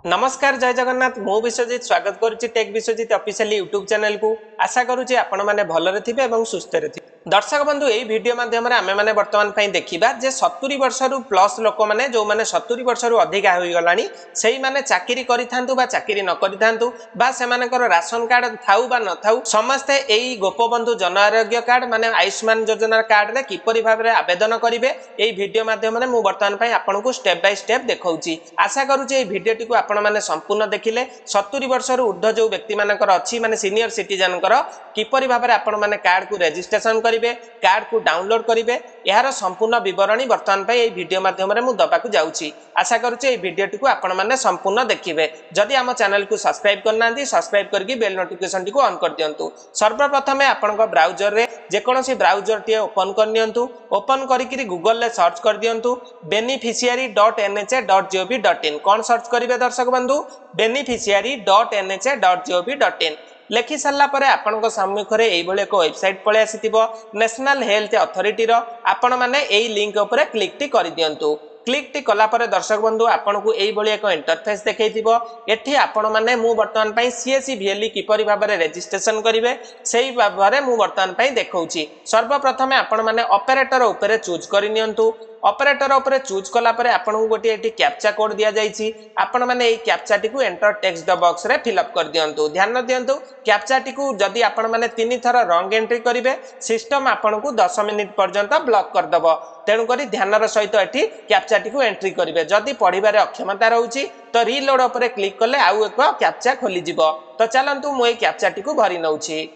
नमस्कार जय जगन्नाथ मु विश्वजित स्वागत करुच्ची tech Biswajit official YouTube channel को आशा करुच्ची आपण मैंने भलरे थिबे एवं सुस्थ रे थिबे। दर्शक बंधु यही वीडियो माध्यम आमे माने वर्तमान पई देखिबा जे 70 वर्षरु प्लस लोक माने जो माने 70 वर्षरु अधिक होई गलानी सेही माने चाकरी करिथांतु बा चाकरी न करिथांतु बा से मानकर राशन कार्ड थाउ बा न थाउ समस्ते एही गोपबंधु जन आरोग्य कार्ड माने आयुष्मान योजना कार्ड रे किपरि भाबरे आवेदन करिवे एही वीडियो माध्यम रे मु वर्तमान पई आपनको स्टेप बाय स्टेप देखौची। आशा करूची एही वीडियो टिको आपण माने संपूर्ण देखिले 70 वर्षरु ऊर्ध्व जो व्यक्ति मानकर अछि माने सीनियर सिटीजन कर किपरि भाबरे आपण माने कार्ड को रजिस्ट्रेशन करिवे कार्ड को डाउनलोड करिवे यार संपूर्ण विवरणी वर्तमान पई एही वीडियो माध्यम रे मु दबा को जाउची। आशा करूची एही वीडियो टिको आपण माने संपूर्ण देखिबे। जदि हम चैनल को सब्सक्राइब करनांती सब्सक्राइब करके बेल नोटिफिकेशन टिको ऑन कर दियंतु। सर्वप्रथमे आपण को ब्राउजर रे जे कोनोसी ब्राउजर टी ओपन कर नियंतु। ओपन करिकरी गूगल ले सर्च कर दियंतु beneficiary.nha.gov.in कोन सर्च करिवे दर्शक बंधु beneficiary.nha.gov.in लेखि सारा परे आपनको सम्मुखरे एई भले को वेबसाइट पळे आसीतिबो नेशनल हेल्थ अथॉरिटी रो आपण माने एई लिंक ऊपर क्लिक टी कर दियंतु। क्लिक टी कला परे दर्शक बंधु आपनको एई भले एक इंटरफेस देखैतिबो एठी आपण माने मु वर्तमान पई सीएससी VLE किपरि भाबरे रजिस्ट्रेशन करिवे सेही भाबरे मु वर्तमान पई देखौची। सर्वप्रथमे आपण माने ऑपरेटर ऊपर चूज करि नियंतु। ऑपरेटर ऊपर चूज कला परे आपनको गोटी एठी कैप्चा कोड दिया जाईची आपण माने एई कैप्चा टी को एंटर टेक्स्ट बॉक्स रे फिल अप कर दियंतु। ध्यान दियंतु कैप्चा टी को जदी आपण माने 3 थर रॉन्ग एंट्री करिवे सिस्टम आपनको 10 मिनिट पर्यंत ब्लॉक कर दबो। तेणु करी ध्यानर सहित एठी कैप्चा टी को एंट्री करिवे। जदी पढिबारे अक्षमता रहउची तो रीलोड ऊपर क्लिक करले आउ एक कैप्चा खोली जिवो। तो चलंतु मु एई कैप्चा टी को भरि नउची।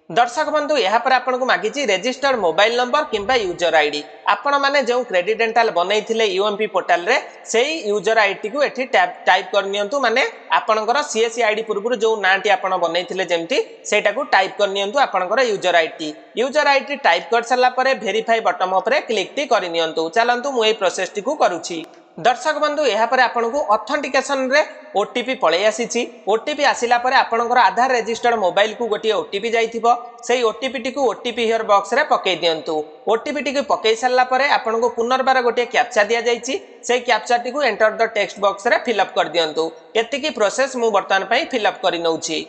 दर्शक बंधु यहाँ पर आपको मागिची रजिस्टर्ड मोबाइल नंबर किंबा यूजर आईडी आपण माने जो क्रेडिट डेंटाल बनैथिले यूएमपी पोर्टल रे सेही यूजर आईडी को एठी टाइप कर नियंतु। माने आपनकर सीएससी आईडी पूर्व जो नाटी आपण बनैथिले जेमती सेटा को टाइप कर नियंतु। आपनकर यूजर आईडी टाइप कर सला परे वेरीफाई बटन ऊपर क्लिक टी कर नियंतु। चलंतु मु एई प्रोसेस टी को करूची। दर्शक बंधु यहाँ पर आपको ऑथेंटिकेशन रे ओटीपी पळे आसीची। ओटीपी आसिला परे आपनकर आधार रजिस्टर्ड मोबाइल को गोटी ओटीपी जाइथिबो सेही ओटीपी टी को ओटीपी हियर बॉक्स रे पकई दियंतु। ओटीपी टी को पकई सल्ला परे आपनको पुनर्बार गोटी कैप्चा दिया जाइची सेही कैप्चा टी को एंटर द टेक्स्ट बॉक्स रे फिल अप कर दियंतु। एतिकी प्रोसेस मु वर्तमान पई फिल अप करि नउची।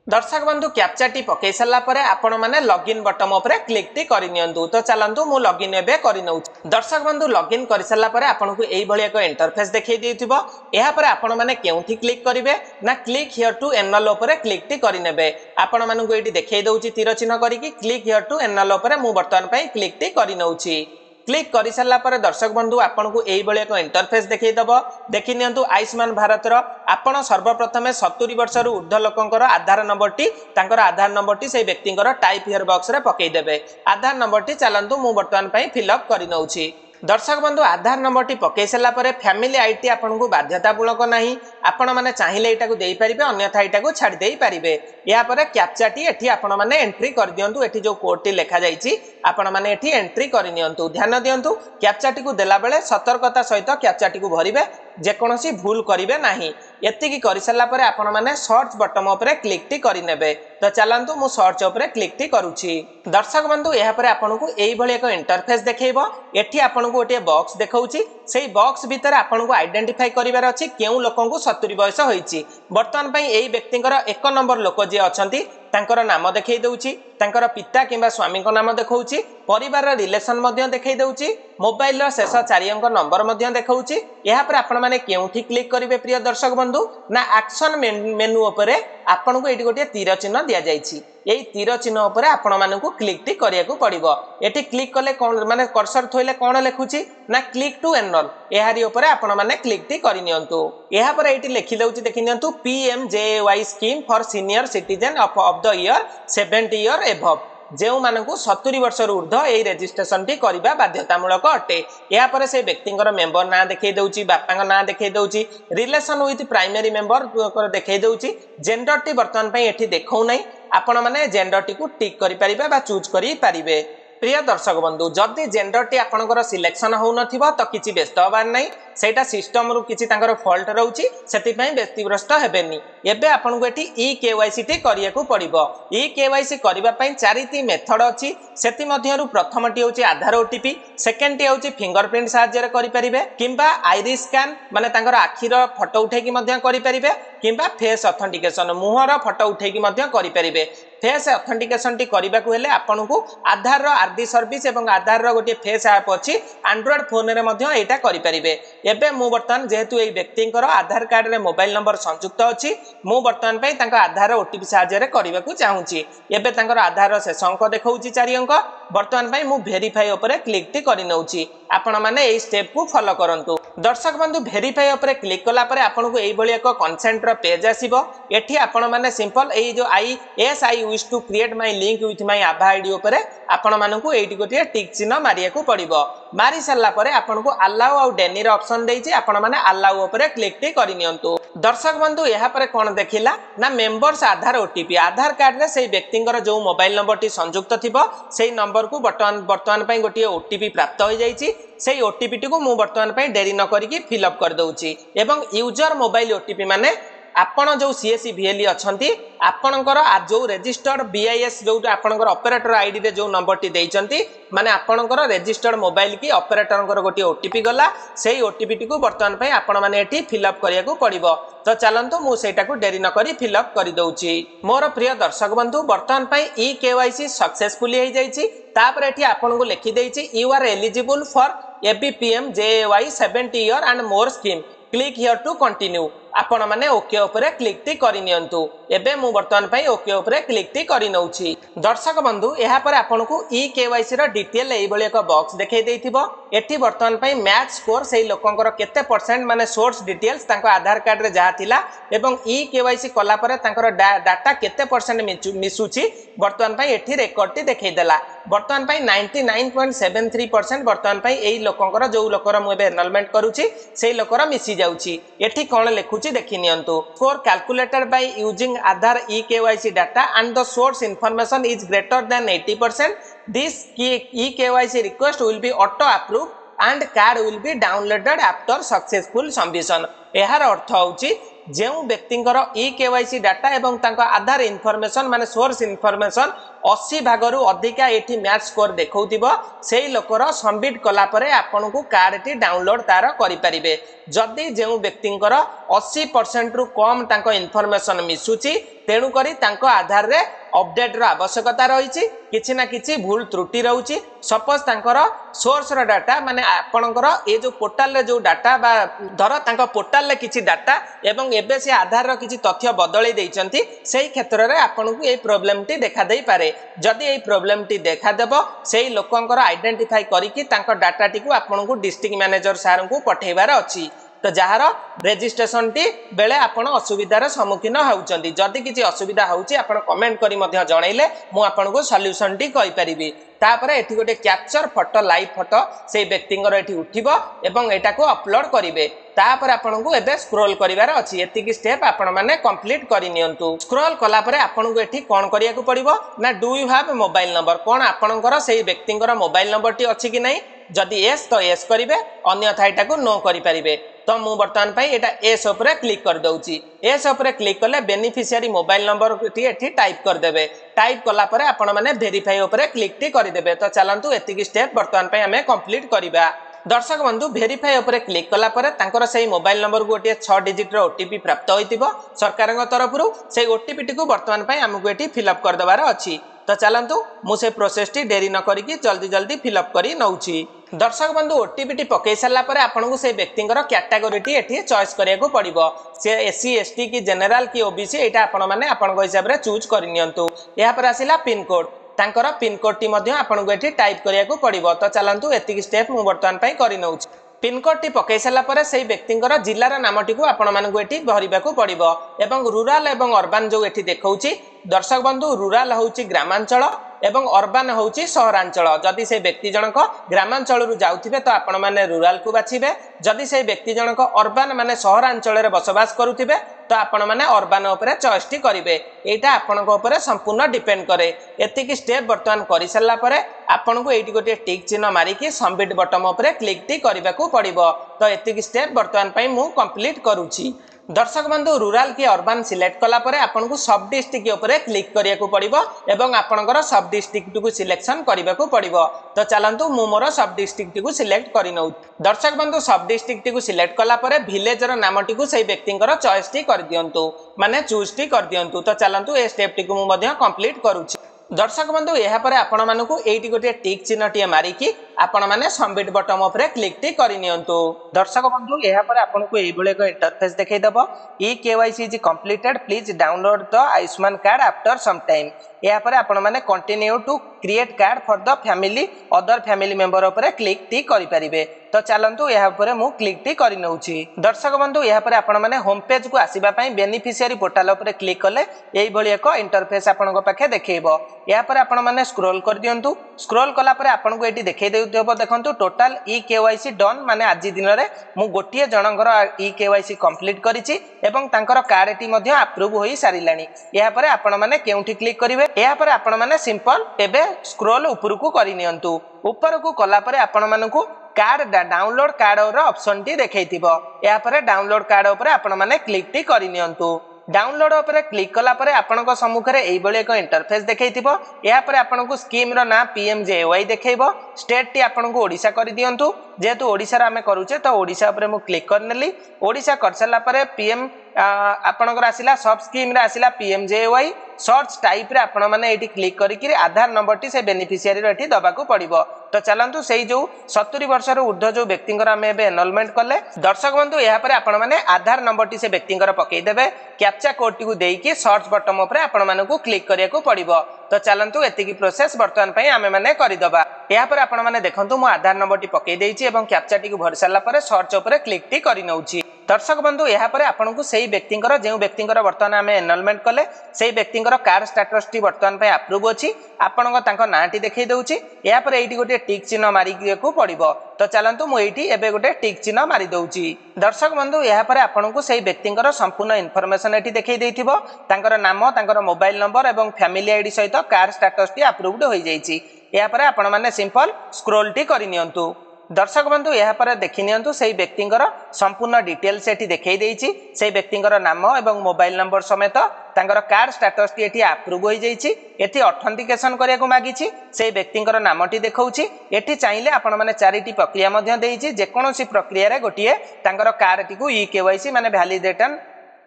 दर्शक बंधु कैप्चा टी पकई सल्ला परे आपण माने लॉगिन बटन ऊपर क्लिक टी करि नियंतु। तो चलंतु मु लॉगिन एबे करि नउ। दर्शक बंधु लॉगिन करि सल्ला परे आपनको एई भली एक इंटरफेस देखै देथिबो। एहा परे आपण माने केउथि क्लिक करिवे ना क्लिक हियर टू एनरोल ऊपर क्लिक टी करि नेबे। आपण मानकु एटी देखै दउची तीर चिन्ह करिकि क्लिक हियर टू एनरोल ऊपर मु वर्तमान पई क्लिक टी करि नउची। क्लिक कर सारा पर दर्शक बंधु आपको यही भाई एक इंटरफेस देखईदेव। देखि नियंतु आयुष्मान भारत आपण सर्वप्रथमे 70 वर्षर ऊर्ध्व लोकंकर आधार नंबर टी आधार नंबर टी से व्यक्ति टाइप हियर बॉक्स रे पकईदेवे। आधार नंबर टी चलंतु मु वर्तमान पई फिल अप करि नउची। दर्शक बंधु आधार नंबर टी पकई सारा पर फैमिली आईडी आपको बाध्यतामूलक नहीं आपण माने चाहिए एटा को देई परिबे अन्यथा एटा को छाड़ी देई परिबे। या पर कैप्चा टी एठी आपण माने एंट्री कर दियंतु। एठी जो कोड टी लिखा जाईची आपण माने एठी एंट्री कर नियंतु। ध्यान दियंतु कैप्चा टी को देला बेले सतर्कता सहित कैप्चा टी को भरिबे जे कोनोसी भूल करिवे नाही। एतिकी करि सल्ला परे आपण माने सर्च बटन ऊपर क्लिक टी करि नेबे। तो चलंतु मु सर्च ऊपर क्लिक टी करूची। दर्शक बंधु यहाँ पर आपको एई भली एक इंटरफेस देखैबो। एठी आपको गोटे बॉक्स देखौची सेही बॉक्स भीतर आपको आइडेंटिफाई करिवार अछि केउ लोकंकु 70 वर्ष होईची। वर्तमान पई एई व्यक्तिंकर 1 नंबर लोक जे अछंती तांकर नाम देखै दउची तांकर पिता किंबा स्वामी को नाम देखौची परिवार रिलेशन मध्य देखै दउची मोबाइल रो शेष 4 अंक नंबर मध्य देखौची। यहाँ पर आपण माने केउठी क्लिक करिवे प्रिय दर्शक बंधु ना एक्शन मेनू ऊपर आपनको एटी गोटे तीर चिन्ह दिया जाईची। एई तीर चिन्ह ऊपर आपण मानकु क्लिक टी करियाकु पड़िबो। एटी क्लिक कले कोन माने कर्सर थोइले कोन लेखुची ना क्लिक टू एनरोल एहारी ऊपर आपण माने क्लिक टी करि नियंतु। एहा पर एटी लेखि दउची देखि नियंतु PMJAY scheme for senior citizen of the year 70 year above जेउ मानकु 70 वर्षर ऊर्ध्व एई रजिस्ट्रेशन टी करिबा बाध्यतामूलक अटे। या पर से व्यक्तिंकर मेंबर ना देखै दउची बापांग ना देखै दउची रिलेशन विथ प्राइमरी मेंबर देखै दउची जेंडर टी वर्तमान पई एठी देखौ नै आपण माने जेंडर टी को टिक करि परिबे बा चूज करि परिबे। प्रिय दर्शक बंधु जदि जेंडर टी आपनकर सिलेक्शन हो नथिबो तो किछि व्यस्त होबार नै सेटा सिस्टम रु किछि तांकर फॉल्ट रहउची सेति पई व्यतिग्रस्त हेबेनी एबे आपनको एठी ई केवाईसी टी करियाकू पड़िबो ई केवाईसी करिबा पई चारिटी मेथड अछि सेति मध्यरु प्रथमटी होची आधार ओटीपी सेकंड टी होची फिंगरप्रिंट साहाय्य रे करि परिबे किंबा आईरिस स्कैन माने तांकर आखिर फोटो उठे की मध्य करि परिबे किंबा फेस ऑथेंटिकेशन मुहर फोटो उठे की मध्य करि परिबे फेस ऑथेंटिकेशन टी करबा को हेले आपनको आधार रो आरडी सर्विस एवं आधार रो गोटे फेस ऐप अछि एंड्रॉइड फोन रे मध्य एटा करि परिबे एबे मु वर्तमान जेहेतु एई व्यक्तिंकर आधार कार्ड रे मोबाइल नंबर संयुक्त अछि मु वर्तमान पई तांका आधार ओटीपी साहाय्य रे करबा को चाहूची एबे तांकर आधार रो शेष अंक देखौची 4 अंक वर्तमान पई मु वेरीफाई ऊपर क्लिक टी करि नउची आपण माने एई स्टेप को फॉलो करंतु दर्शक बंधु वेरीफाई ऊपर क्लिक कला परे आपनको एई बळी एक कंसेंट रो पेज आसीबो एठी आपण माने सिंपल एई जो I wish to create my link with my आभा आईडी ऊपर आपण मानकू एठी गोटे टिक चिन्ह मारिया को पड़िबो मारी सरला परे आपनको अलाउ आउ डेनी रो ऑप्शन देइछि आपण माने अलाउ ऊपर क्लिक टी करि नियंतु दर्शक बंधु यहा परे कोन देखिला ना मेंबर्स आधार ओटीपी आधार कार्ड रे सेई व्यक्तिंकर जो मोबाइल नंबर टी संयुक्त थिबो सेई नंबर को वर्तमान पई गोटे ओटीपी प्राप्त होई जाईछि सेई ओटीपी टी को मु वर्तमान पई देरी न करिकि फिल अप कर दउछि एवं यूजर मोबाइल ओटीपी माने आपण जो सीएससी वीएलई अछंती आपणकर जो रजिस्टर्ड बीआईएस जो आपणकर ऑपरेटर आईडी रे जो नंबर टी देइचंती माने आपणकर रजिस्टर्ड मोबाइल की ऑपरेटरकर गोटे ओटीपी गला सेही ओटीपी टी को वर्तमान पई आपण माने एठी फिल अप करिया को पड़िबो तो चलंतु मु सेटा को देरी न करी फिल अप करि दउची मोर प्रिय दर्शक बंधु वर्तमान पई ई केवाईसी सक्सेसफुली हे जाईची तापर एठी आपण को लिखि देइची you are eligible for ABPM JAY 70 year and more scheme click here to continue आपण माने ओके ऊपर क्लिक टी करि नियंतु एबे मु वर्तमान पई ओके ऊपर क्लिक टी करि नउची दर्शक बंधु एहा पर आपण को ई केवाईसी रो डिटेल एई बळे एक बॉक्स देखाई देइथिबो एठी वर्तमान पई मैच स्कोर सेही लोकंकर केते परसेंट माने सोर्स डिटेल्स तांको आधार कार्ड रे जहा थिला एवं ई केवाईसी कला परे तांकर डाटा केते परसेंट मिसुची वर्तमान पई एठी रेकॉर्ड टी देखाई देला वर्तमान पई 99.73% वर्तमान पई एई लोकंकर जो लोकर मु एबे एनरोलमेंट करूची सेही लोकर मिसी जाउची एठी कोन लेखुची देखि नियंतु score calculated by using Aadhaar eKYC data and the source information is greater than 80%. This eKYC request will be auto approved and card will be downloaded after successful submission. एहार अर्थ होची जेउ व्यक्तिंकर eKYC डाटा एवं तांको आधार इन्फॉर्मेशन माने source information 80 भागरु अधिका एठी match score देखौतिबो सेही लोकर submit कला परे आपनको card T download तार करि परिबे जदी जेउ व्यक्तिंकर 80% रु कम तांको इन्फॉर्मेशन मिसुची तेनु करी तांको आधार रे अपडेट रो आवश्यकता रहिछि किछि ना किछि भूल त्रुटि रहउछि सपोज तांकर सोर्स रो डाटा माने आपनकर ए जो पोर्टल रे जो डाटा बा धर तांको पोर्टल रे किछि डाटा एवं एबे से आधार रो किछि तथ्य बदलै दैचंती सेही क्षेत्र रे आपनको ए प्रॉब्लम टी देखा देई पारे जदी ए प्रॉब्लम टी देखा देबो सेही लोकंकर आइडेंटिफाई करिकि तांको डाटा टी को आपनको डिस्ट्रिक्ट मैनेजर सार को पठेबार अछि तो जहार रेजिस्ट्रेशन टी बेले आपण असुविधार सम्मुखीन होउचंदी जदी किछि असुविधा होउची आपण कमेंट करी मध्य जणैले मु आपनको सॉल्यूशन टी कहि परिबी तापर एठी गोटे कैप्चर फोटो लाइव फोटो से व्यक्तिंगर एठी उठिबो एवं एटा को अपलोड करिवे तापर आपनको एबे स्क्रॉल करिवार अछि एतिकी स्टेप आपण माने कंप्लीट करि नियंतु स्क्रॉल कला परे आपनको एठी कोन करिया को पड़िबो ना do you have mobile number कोन आपनकर सेही व्यक्तिंगर मोबाइल नंबर टी अछि कि नै जदी यस तो यस करिवे अन्यथा एटा को नो करि परिबे तो मु वर्तमान पई एटा एस ऊपर क्लिक कर दउची एस ऊपर क्लिक करले बेनिफिशियरी मोबाइल नंबर टी एठी टाइप कर देबे टाइप कला परे आपण माने वेरीफाई ऊपर क्लिक टी कर देबे तो चलंतु एतिकी स्टेप वर्तमान पई हमें कंप्लीट करिबा दर्शक बंधु वेरीफाई ऊपर क्लिक कला परे तांकर सेही मोबाइल नंबर को गोटे 6 डिजिट रो ओटीपी प्राप्त होइतिबो सरकारक तरफरु सेही ओटीपी टी को वर्तमान पई हमकु एठी फिल अप कर दबार अछि तो चलंतु मु से प्रोसेस टी देरी न करिकि जल्दी जल्दी फिल अप करी नउची दर्शक बंधु ओटीपी टी पकई साला परे आपनको से व्यक्तिंकर कैटेगरी टी एठी चॉइस करिया को पड़िबो से एससी एसटी की जनरल की ओबीसी एटा आपण माने आपण हिसाब रे चूज करि नियंतु या पर आसिला पिन कोड तांकर पिन कोड टी मध्ये आपनको एठी टाइप करिया को पड़िबो तो चलंतु एतिकी स्टेप मु वर्तमान पई करि नउची पिन कोड टी पकई साला परे सेही व्यक्तिंकर जिल्लार नामटी को आपण मानकु एठी भरिबा को पड़िबो एवं रूरल एवं अर्बन जो एठी देखौची दर्शक बंधु रूरल होउची ग्रामांचल एवं अर्बान होउची सहरांचल जदि से व्यक्ति जनक ग्रामांचल जाउथिबे तो आपण माने रूराल को बाछिबे जदि से व्यक्ति जनक अर्बान माने सहरांचल रे बसवास करूथिबे तो आपण माने अर्बान उपरे चॉइस टी करिवे एटा आपनक उपरे संपूर्ण डिपेंड करे एतिकी स्टेप वर्तमान करि सल्ला परे आपनको एटी गोटे टिक चिन्ह मारी कि सबमिट बटन उपरे क्लिक टी करबा को पड़िबो तो एतिकी स्टेप वर्तमान पई मु कंप्लीट करूची दर्शक बंधु रूराल की अर्बान सिलेक्ट कला परे आपनको सब डिस्ट्रिक्ट उपरे क्लिक करिया को पड़िबो एवं आपनकर सब डिस्ट्रिक्ट को सिलेक्शन करबा को पड़िबो तो चलंतु मु मोर सब डिस्ट्रिक्ट को सिलेक्ट करि नउ दर्शक बंधु सब डिस्ट्रिक्ट को सिलेक्ट कला परे विलेजर नामटी को सेही व्यक्तिंकर चॉइस टी कर दियंतु माने चूज टी कर दियंतु तो चलंतु ए स्टेप टी को मु मध्य कंप्लीट करूची दर्शक बंधु यह पर आपण मानकु एटी गोटे टिक चिन्ह टी मारी कि आपण माने सबमिट बटन उपरे क्लिक टी करि नियंतु दर्शक बंधु यह पर आपनको एई भले को इंटरफेस देखाई दबो ई KYC is completed please download the Ayushman card after some time यह पर आपण माने continue to create card for the family other family member उपरे क्लिक टी करि परिबे तो चलंतु यह पर मु क्लिक टी करि नउची दर्शक बंधु यह पर आपण माने होम पेज को आसीबा पई बेनिफिशियरी पोर्टल उपरे क्लिक करले एई भली एक इंटरफेस आपनको पाखे देखेइबो या पर आपण माने स्क्रॉल कर दियंतु स्क्रॉल कला पर आपनको एटी देखाई देउतबो देखंतु टोटल ई केवाईसी डन माने आज दिन रे मु गोटिए जनकर ई केवाईसी कंप्लीट करिछि एवं तांकर कार्ड एटी मध्ये अप्रूव होई सारिलानी या पर आपण माने केउठी क्लिक करिवे या पर आपण माने सिंपल एबे स्क्रॉल ऊपर को करि नियंतु ऊपर को कला पर आपण मानकु कार्ड डाउनलोड कार्ड रो ऑप्शन टी देखाइथिबो या पर डाउनलोड कार्ड ऊपर आपण माने क्लिक टी करि नियंतु डाउनलोड उपरे क्लिक कला परे आपनको सम्मुखरे एई बळे एक इंटरफेस देखाइथिबो या पर आपनको स्कीम रो ना पीएमजेवाई देखाइबो स्टेट टी आपनको ओडिसा करि दियंतु जेतु ओडिसा रे हमें करूचे तो ओडिसा उपरे मु क्लिक करनेली ओडिसा करसला परे पीएम आपनकर आसिला सब स्कीम रे आसिला पीएमजेवाई सर्च टाइप रे आपण माने एटी क्लिक करी कि आधार नंबर टी से बेनिफिशियरी रो एटी दबा को पड़िबो तो चलंतु सेही जो 70 वर्ष रो ऊर्ध्व जो व्यक्तिंकर हमें एबे एनरोलमेंट करले दर्शक बंधु यहा पर आपण माने आधार नंबर टी से व्यक्तिंकर पकई देबे कैप्चा कोड टी को देई कि सर्च बटन ऊपर आपण मानकु क्लिक करिया को पड़िबो तो चलंतु एतिकी प्रोसेस वर्तमान पई हमें माने करि दबा यहा पर आपण माने देखंतु मु आधार नंबर टी पकई देइछि एवं कैप्चा टी को भरि साला पर सर्च ऊपर क्लिक टी करि नउछि दर्शक बंधु यहा पर आपनको सेही व्यक्तिंकर जे व्यक्तिंकर वर्तमान हमें एनरोलमेंट कले सेही व्यक्तिंकर कार्ड स्टेटस टी वर्तमान पई अप्रूव अछि आपनको तांको नाटी देखै दउछि यहा पर एटी गोटे टिक चिन्ह मारी को पड़िबो तो चलंतु मु एटी एबे गोटे टिक चिन्ह मारी दउछि दर्शक बंधु यहा पर आपनको सेही व्यक्तिंकर संपूर्ण इन्फॉर्मेशन एटी देखै दैथिबो तांकर नाम तांकर मोबाइल नंबर एवं फैमिली आईडी सहित कार्ड स्टेटस टी अप्रूव्ड होई जाईछि यहा पर आपण माने सिंपल स्क्रॉल टी करि नियंतु दर्शक बंधु यहा पर देखि नियंतु सेही व्यक्तिंकर संपूर्ण डिटेल्स एटी देखै दैछि सेही व्यक्तिंकर नाम एवं मोबाइल नंबर समेत तांकर card status T eighty approve होई जाईछि एटी ऑथेंटिकेशन करिया को मागिछि सेही व्यक्तिंकर नामटी देखौछि एटी चाहिले आपण माने चारिटी प्रक्रिया मध्ये देइछि जे कोनोसी प्रक्रिया रे गोटिए तांकर कार्ड टी को ई केवाईसी माने वैलिडेटन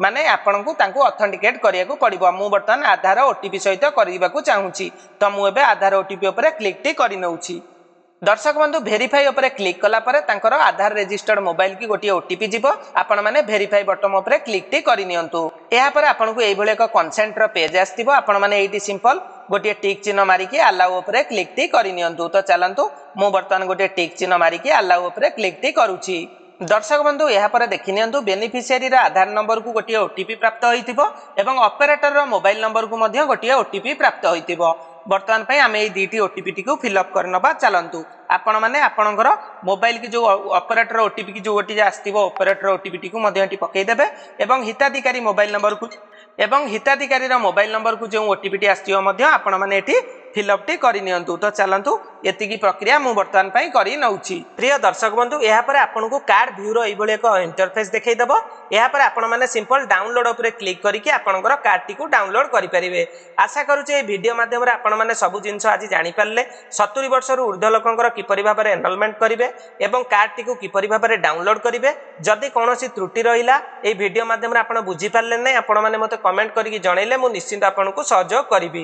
माने आपनको तांको ऑथेंटिकेट करिया को पड़िबो मु वर्तमान आधार ओटीपी सहित करिबा को चाहूछि तो मु एबे आधार ओटीपी ऊपर क्लिक टी करि नउछि दर्शक बंधु भेरीफाई ऊपर क्लिक कला परे तांकर आधार रजिस्टर्ड मोबाइल की गोटे ओटीपी जीवो आपण माने भेरीफाई बटन ऊपर क्लिक टी करि नियंतु एहा पर आपनको एई भले एक कंसेंट रो पेज आस्तिबो आपण माने एटी सिंपल गोटे टिक चिन्ह मारी कि अलाउ ऊपर क्लिक टी करि नियंतु तो चलंतु मु वर्तमान गोटे टिक चिन्ह मारी कि अलाउ ऊपर क्लिक टी करूछि दर्शक बंधु यहा पर देखि नियंतु बेनिफिशियरी रा आधार नंबर को गोटे ओटीपी प्राप्त होइतिबो एवं ऑपरेटर रो मोबाइल नंबर को मध्ये गोटे ओटीपी प्राप्त होइतिबो वर्तमान पई हमें ए दीटी ओटीपी टी को फिल अप करनबा चलंतु आपण माने आपणकर मोबाइल की जो ऑपरेटर ओटीपी की जो गोटी आस्तिबो ऑपरेटर ओटीपी टी को मध्ये एटी पकई देबे एवं हिताधिकारी मोबाइल नंबर को एवं हिताधिकारी रा मोबाइल नंबर को जो ओटीपी टी आस्तिबो मध्ये आपण माने एटी फिल अप टी करि नियंतु तो चलंतु एतिकी प्रक्रिया मु वर्तमान पई करि नउछि प्रिय दर्शक बंधु यहा पर आपनको कार्ड व्यू रो एई भले एक इंटरफेस देखाई देबो यहा पर आपण माने सिंपल डाउनलोड ऊपर क्लिक करिकि आपणकर कार्ड टी को डाउनलोड करि परिबे आशा करू जे वीडियो माध्यम रे आपण माने सब जिंस आज जानि पारले 70 वर्ष रो ऊर्ध्व लोकंकर किपरि भाबरे एनरोलमेंट करिवे एवं कार्ड टी को किपरि भाबरे डाउनलोड करिवे जदि कोनोसी त्रुटि रहिला एई वीडियो माध्यम रे आपण बुझि पारले नै आपण माने मते कमेंट करिकि जणैले मु निश्चित आपनको सहयोग करिबी।